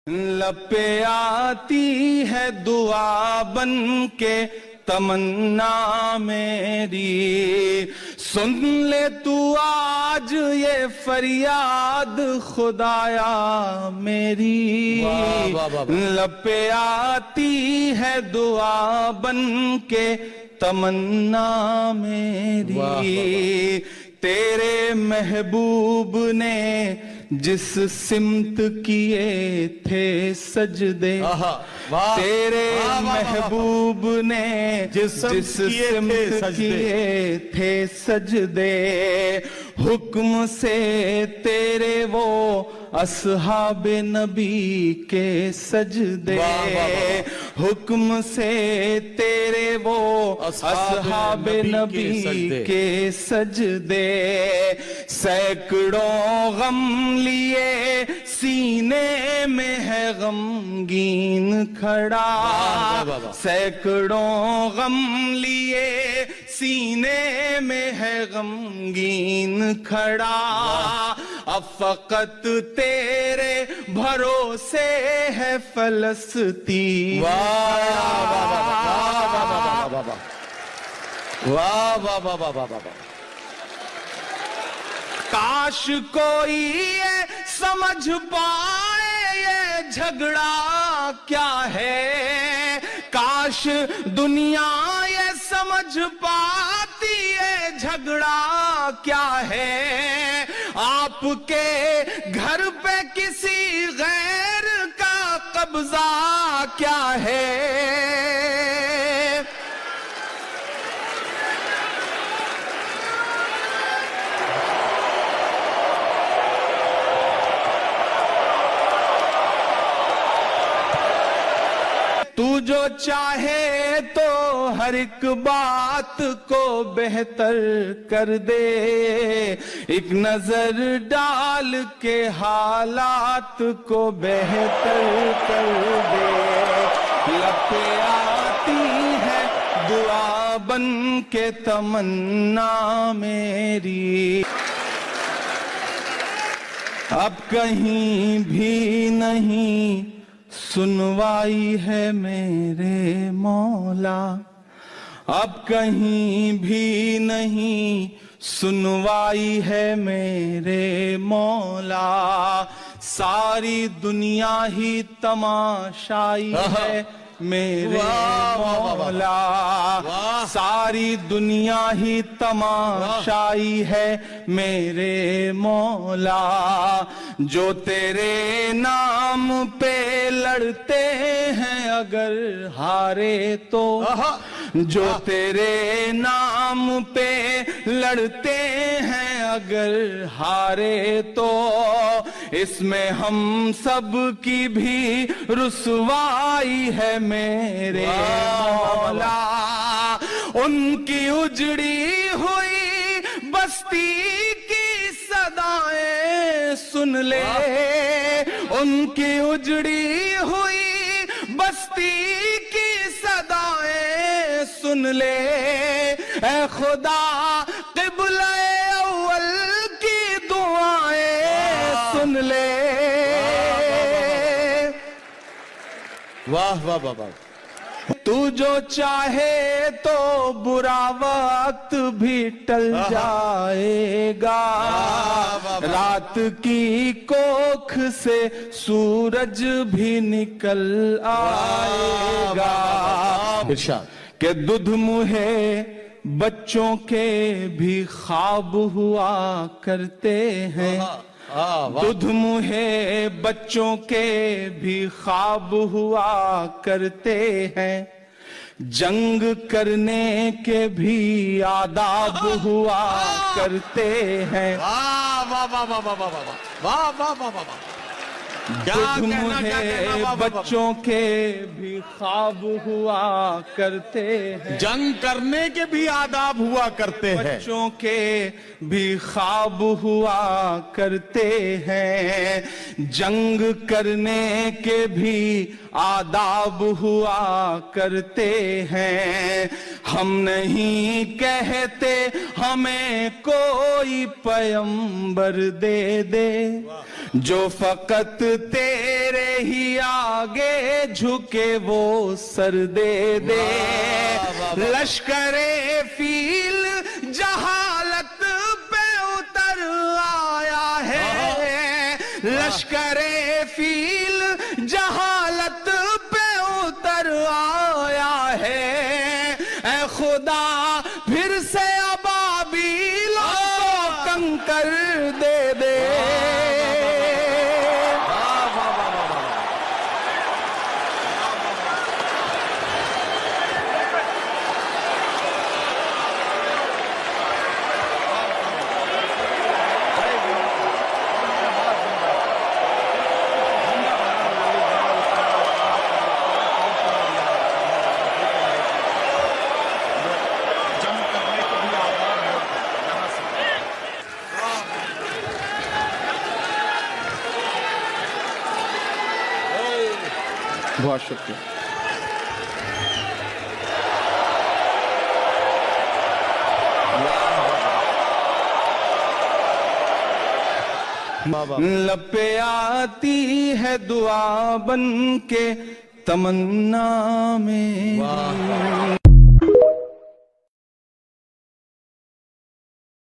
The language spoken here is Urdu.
لپے آتی ہے دعا بن کے تمنا میری، سن لے تو آج یہ فریاد خدایا میری۔ لپے آتی ہے دعا بن کے تمنا میری، تیرے محبوب نے جس سمت کیے تھے سجدے، تیرے محبوب نے جس سمت کیے تھے سجدے، حکم سے تیرے وہ اصحاب نبی کے سجدے، حکم سے تیرے وہ اصحاب نبی کے سجدے، سینکڑوں غم لیے سینے میں ہے غمگین کھڑا، سینکڑوں غم لیے سینے میں ہے غمگین کھڑا، اب فقط تیرے بھروسے ہے فلسطین۔ کاش کوئی یہ سمجھ پائے یہ جھگڑا کیا ہے، کاش دنیا یہ سمجھ پاتی یہ جھگڑا کیا ہے، آپ کے گھر پہ کسی غیر کا قبضہ کیا ہے۔ تو جو چاہے تو ہر ایک بات کو بہتر کر دے، ایک نظر ڈال کے حالات کو بہتر کر دے، لپے آتی ہے دعا بن کے تمنا میری، اب کہیں بھی نہیں سنوائی ہے میرے مولا، اب کہیں بھی نہیں سنوائی ہے میرے مولا، ساری دنیا ہی تماشائی ہے میرے مولا، ساری دنیا ہی تماشائی ہے میرے مولا، جو تیرے نام پہ لڑتے ہیں اگر ہارے تو، جو تیرے نام پہ لڑتے ہیں اگر ہارے تو، اس میں ہم سب کی بھی رسوائی ہے میرے مولا، ان کی اجڑی ہوئی بستی کی صدائیں سن لے، ان کی اجڑی ہوئی بستی کی صدائیں سن لے، اے خدا قبلہ اول کی دعائیں سن لے۔ واہ واہ واہ واہ، تو جو چاہے تو برا وقت بھی ٹل جائے گا، رات کی کوکھ سے سورج بھی نکل آئے گا، ارشاد کہ دودھ منہے بچوں کے بھی خواب ہوا کرتے ہیں، دودھ منہے بچوں کے بھی خواب ہوا کرتے ہیں، جنگ کرنے کے بھی آداب ہوا کرتے ہیں، دودھ منہے بچوں کے بھی خواب ہوا کرتے ہیں، جنگ کرنے کے بھی آداب ہوا کرتے ہیں، بچوں کے بھی خواب ہوا کرتے ہیں، جنگ کرنے کے بھی آداب ہوا کرتے ہیں، ہم نہیں کہتے ہمیں کوئی پیغمبر دے دے، جو فقط تیرے ہی آگے جھکے وہ سر دے دے لشکر فیل جہالت پہ اتر آیا ہے لشکر فیل جہالت پہ اتر آیا ہے اے خدا پھر سے ابابیل کو کنکر دے دے بہت شکریہ لب پہ آتی ہے دعا بن کے تمنا میں